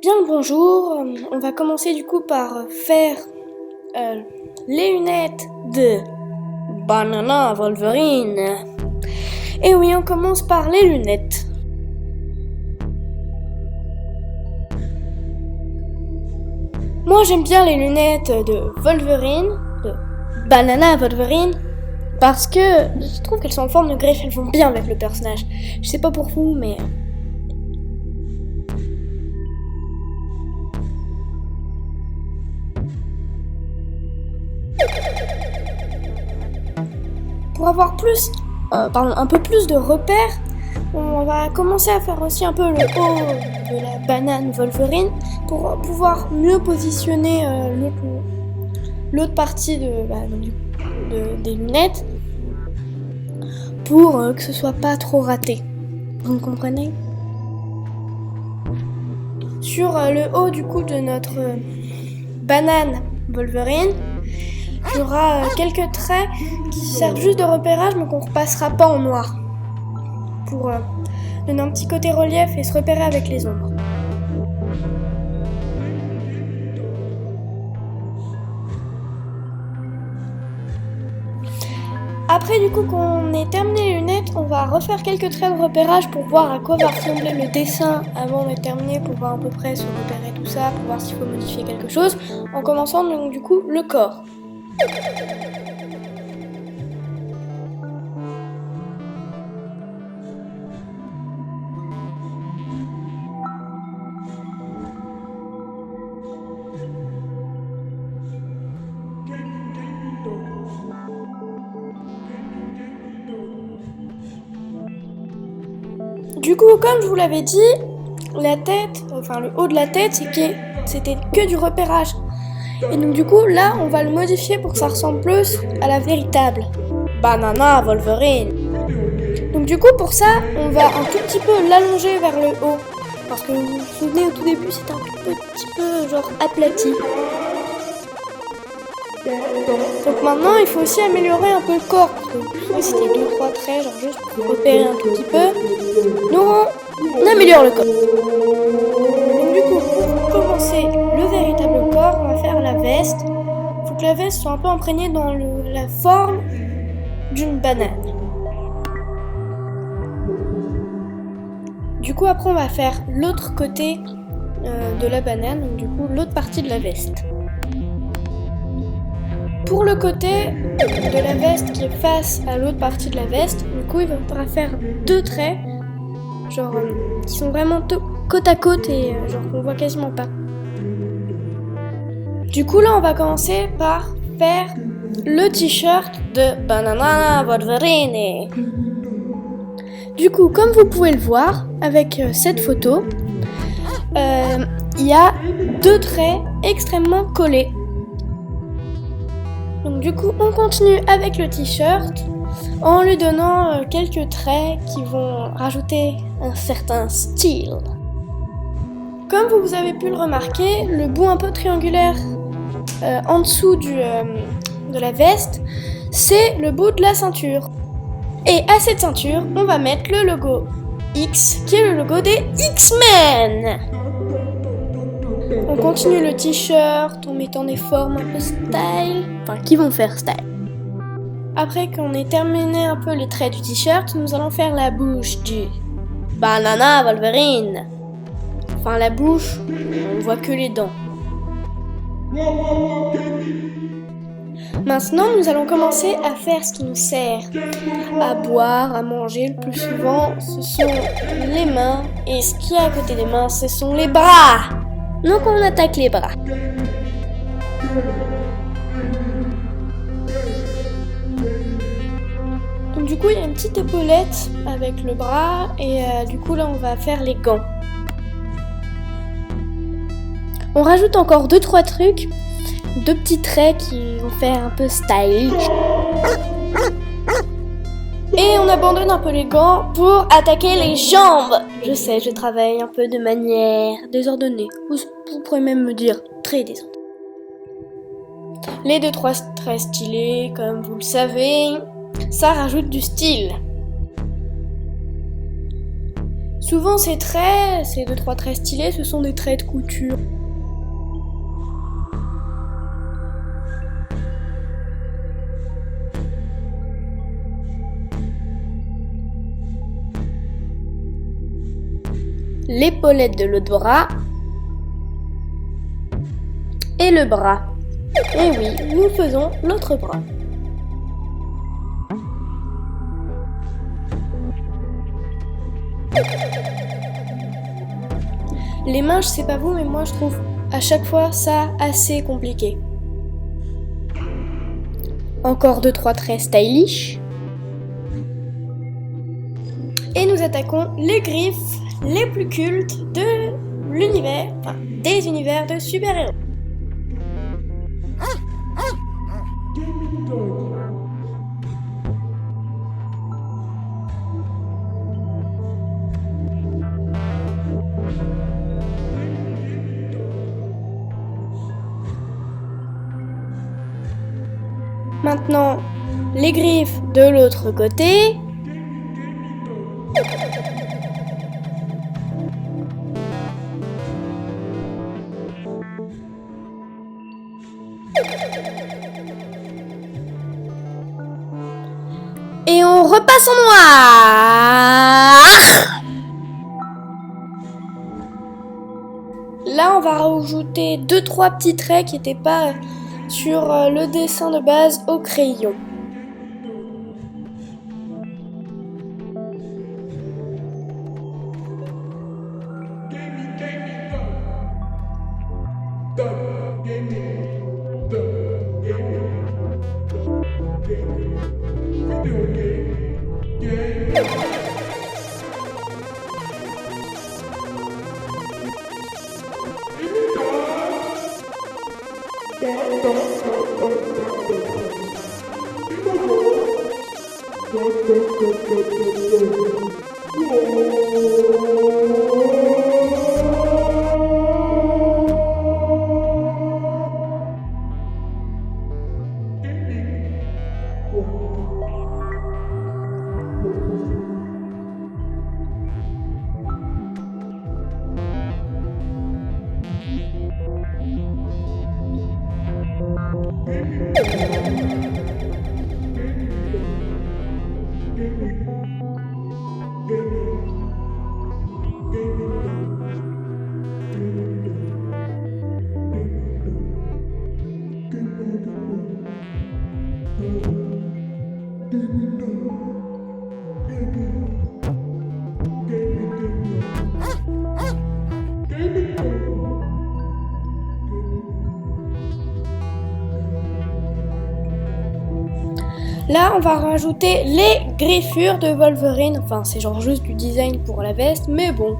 Bien le bonjour, on va commencer du coup par faire les lunettes de Banana Wolverine. Et oui, on commence par les lunettes. Moi j'aime bien les lunettes de Wolverine, de Banana Wolverine, parce que je trouve qu'elles sont en forme de griffe, elles vont bien avec le personnage. Je sais pas pour vous, mais... Pour avoir un peu plus de repères, on va commencer à faire aussi un peu le haut de la banane Wolverine pour pouvoir mieux positionner l'autre partie des lunettes pour que ce soit pas trop raté. Vous comprenez ? Sur le haut du coup de notre banane Wolverine, il y aura quelques traits qui servent juste de repérage mais qu'on ne repassera pas en noir pour donner un petit côté relief et se repérer avec les ombres. Après du coup qu'on ait terminé les lunettes, on va refaire quelques traits de repérage pour voir à quoi va ressembler le dessin avant de terminer, pour voir à peu près se repérer tout ça, pour voir s'il faut modifier quelque chose, en commençant donc du coup le corps. Du coup, comme je vous l'avais dit, la tête, enfin le haut de la tête, c'était que du repérage. Et donc du coup, là, on va le modifier pour que ça ressemble plus à la véritable Banana Wolverine. Donc du coup, pour ça, on va un tout petit peu l'allonger vers le haut. Parce que vous vous souvenez, au tout début, c'était un petit peu genre aplati. Donc maintenant, il faut aussi améliorer un peu le corps. Parce que c'était 2-3 traits, genre juste pour repérer un tout petit peu. Donc on améliore le corps. Donc du coup, pour commencer le véritable corps, on va faire la veste. Il faut que la veste soit un peu imprégnée dans la forme d'une banane. Du coup, après, on va faire l'autre côté de la banane, donc du coup, l'autre partie de la veste. Pour le côté de la veste qui est face à l'autre partie de la veste, du coup, il faudra faire 2 traits, genre qui sont vraiment côte à côte et genre qu'on voit quasiment pas. Du coup, là, on va commencer par faire le t-shirt de Banana Wolverine. Du coup, comme vous pouvez le voir avec cette photo, il y a 2 traits extrêmement collés. Donc du coup, on continue avec le t-shirt en lui donnant quelques traits qui vont rajouter un certain style. Comme vous avez pu le remarquer, le bout un peu triangulaire en dessous de la veste, c'est le bout de la ceinture. Et à cette ceinture, on va mettre le logo X, qui est le logo des X-Men. On continue le t-shirt en mettant des formes un peu style, enfin qui vont faire style. Après qu'on ait terminé un peu les traits du t-shirt, nous allons faire la bouche du Banana Wolverine. Enfin la bouche, on voit que les dents. Maintenant, nous allons commencer à faire ce qui nous sert à boire, à manger le plus souvent. Ce sont les mains, et ce qui est à côté des mains, ce sont les bras. Donc on attaque les bras. Donc du coup il y a une petite épaulette avec le bras et du coup là on va faire les gants. On rajoute encore 2-3 trucs, 2 petits traits qui vont faire un peu stylish. Et on abandonne un peu les gants pour attaquer les jambes. Je sais, je travaille un peu de manière désordonnée. Vous pourrez même me dire très désordonnée. Les 2-3 traits stylés, comme vous le savez, ça rajoute du style. Souvent ces traits, ces 2-3 traits stylés, ce sont des traits de couture. L'épaulette de l'autre bras et le bras. Et oui, nous faisons l'autre bras. Les mains, je sais pas vous, mais moi je trouve à chaque fois ça assez compliqué. Encore 2-3 traits stylish. Et nous attaquons les griffes les plus cultes de l'univers, enfin des univers de super-héros. Maintenant, les griffes de l'autre côté. Et on repasse en noir. Là, on va rajouter 2-3 petits traits qui n'étaient pas sur le dessin de base au crayon. Là, on va rajouter les griffures de Wolverine. Enfin, c'est genre juste du design pour la veste, mais bon.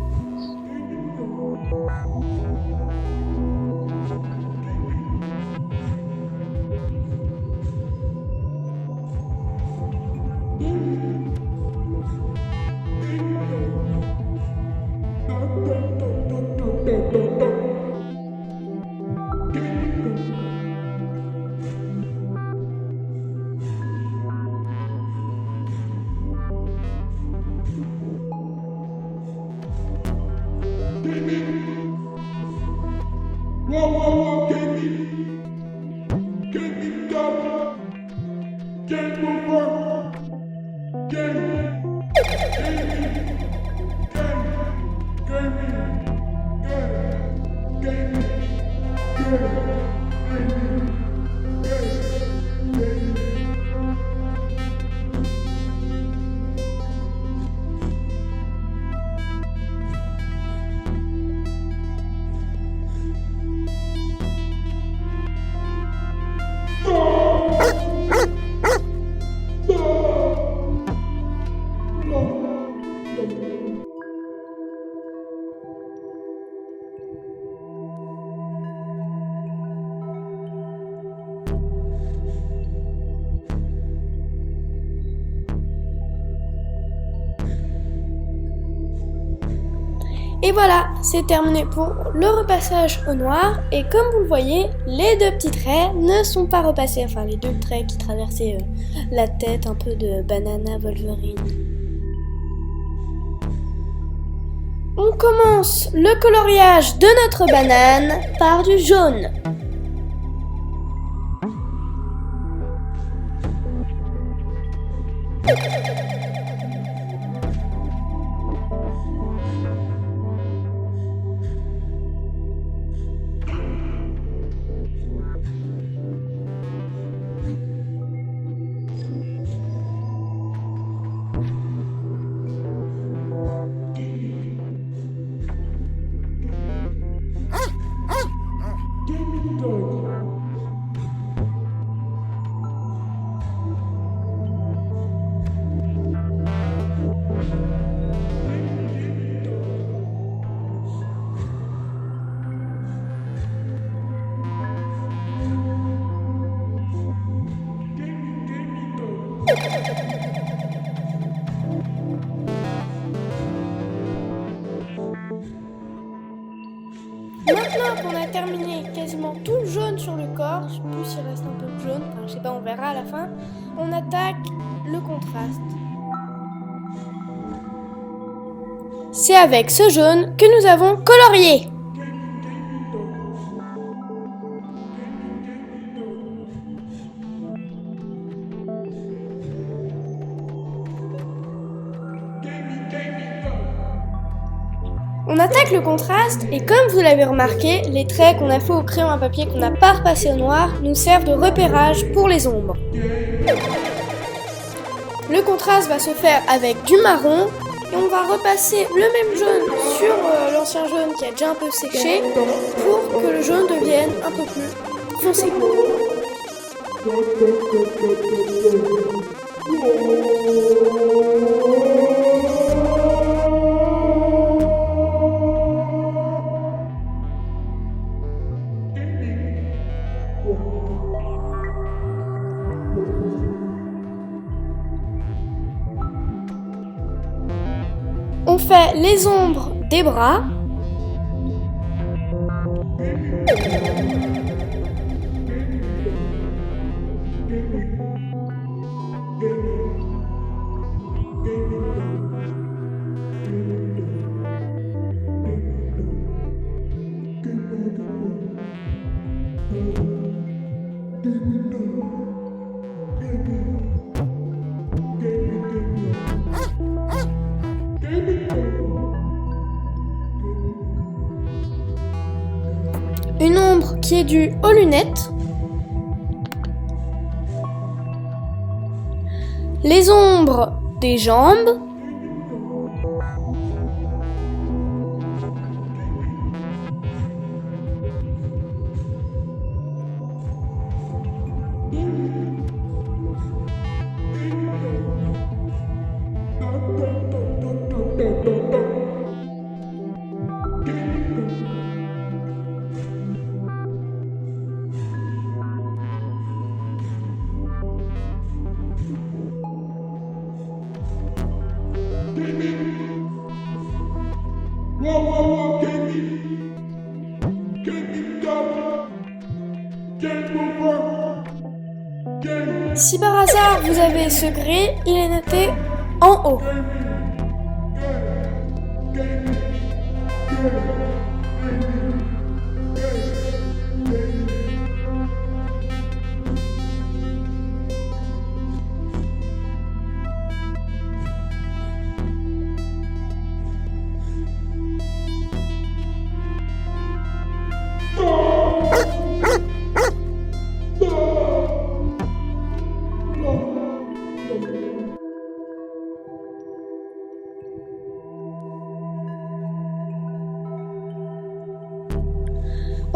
Et voilà, c'est terminé pour le repassage au noir. Et comme vous le voyez, les deux petits traits ne sont pas repassés. Enfin, les deux traits qui traversaient la tête un peu de Banana Wolverine. On commence le coloriage de notre banane par du jaune. Maintenant qu'on a terminé quasiment tout le jaune sur le corps, plus il reste un peu de jaune, enfin, je sais pas, on verra à la fin, on attaque le contraste. C'est avec ce jaune que nous avons colorié. On attaque le contraste et comme vous l'avez remarqué, les traits qu'on a fait au crayon à papier qu'on n'a pas repassé au noir nous servent de repérage pour les ombres. Le contraste va se faire avec du marron et on va repasser le même jaune sur l'ancien jaune qui a déjà un peu séché pour que le jaune devienne un peu plus foncé. On fait les ombres des bras. Une ombre qui est due aux lunettes. Les ombres des jambes. Si par hasard vous avez ce gris, il est noté en haut.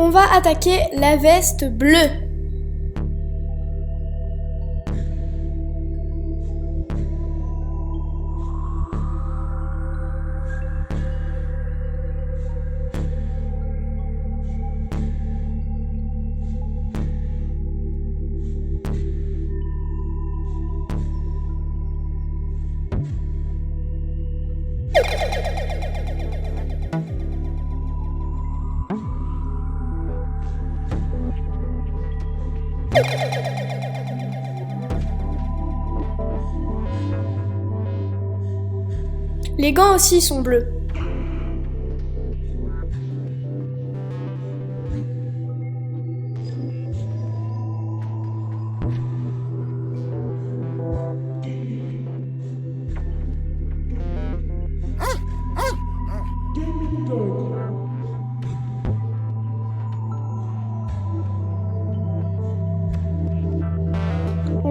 On va attaquer la veste bleue. Les gants aussi sont bleus.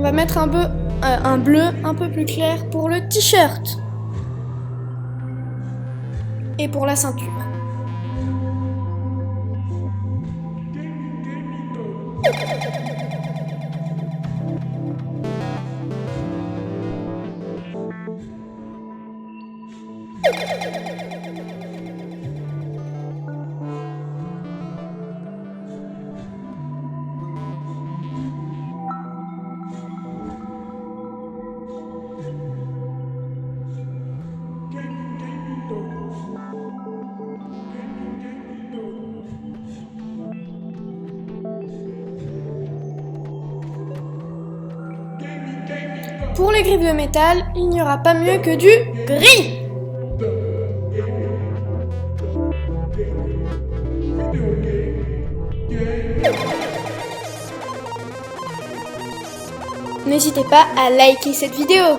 va mettre un bleu un peu plus clair pour le t-shirt. Et pour la ceinture. Pour les griffes de métal, il n'y aura pas mieux que du gris. N'hésitez pas à liker cette vidéo.